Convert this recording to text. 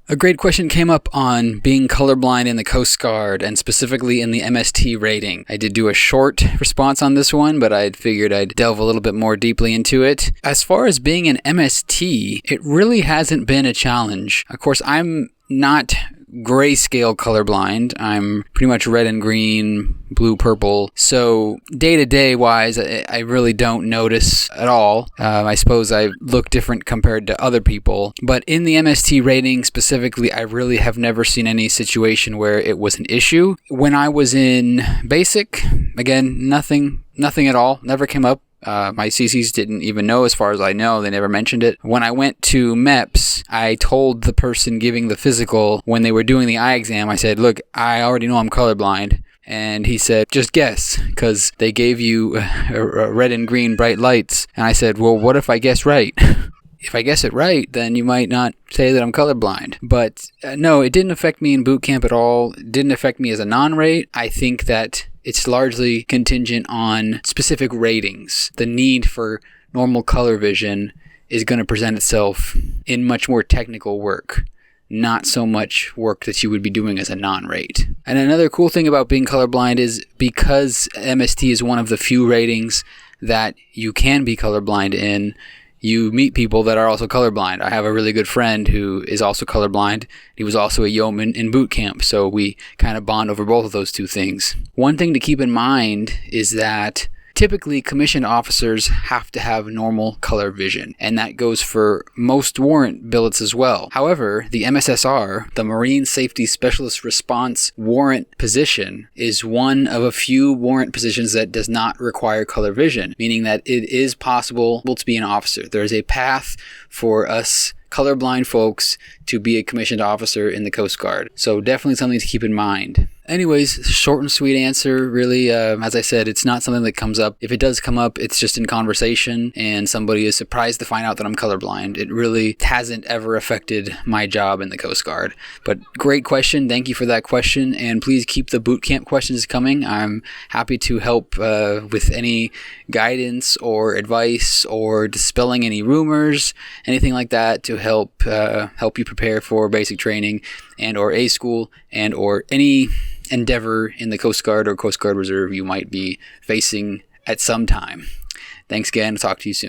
A great question came up on being colorblind in the Coast Guard and specifically in the MST rating. I did do a short response on this one, but I figured I'd delve a little bit more deeply into it. As far as being an MST, it really hasn't been a challenge. Of course, I'm not grayscale colorblind. I'm pretty much red and green, blue, purple. So day-to-day wise, I really don't notice at all. I suppose I look different compared to other people. But in the MST rating specifically, I really have never seen any situation where it was an issue. When I was in basic, again, nothing at all. Never came up. My CCs didn't even know, as far as I know. They never mentioned it. When I went to MEPS, I told the person giving the physical, when they were doing the eye exam, I said, look, I already know I'm colorblind. And he said, just guess, because they gave you red and green bright lights. And I said, well, what if I guess right? If I guess it right, then you might not say that I'm colorblind. But no, it didn't affect me in boot camp at all. It didn't affect me as a non-rate. I think that it's largely contingent on specific ratings. The need for normal color vision is going to present itself in much more technical work, not so much work that you would be doing as a non-rate. And another cool thing about being colorblind is because MST is one of the few ratings that you can be colorblind in, you meet people that are also colorblind. I have a really good friend who is also colorblind. He was also a yeoman in boot camp, so we kind of bond over both of those two things. One thing to keep in mind is that typically commissioned officers have to have normal color vision, and that goes for most warrant billets as well. However, the MSSR, the Marine Safety Specialist Response warrant position, is one of a few warrant positions that does not require color vision, meaning that it is possible to be an officer. There is a path for us colorblind folks to be a commissioned officer in the Coast Guard. So definitely something to keep in mind. Anyways, short and sweet answer, really. As I said, it's not something that comes up. If it does come up, it's just in conversation and somebody is surprised to find out that I'm colorblind. It really hasn't ever affected my job in the Coast Guard. But great question. Thank you for that question. And please keep the boot camp questions coming. I'm happy to help with any guidance or advice or dispelling any rumors, anything like that, to help you prepare for basic training and or A school and or any endeavor in the Coast Guard or Coast Guard Reserve you might be facing at some time. Thanks again. Talk to you soon.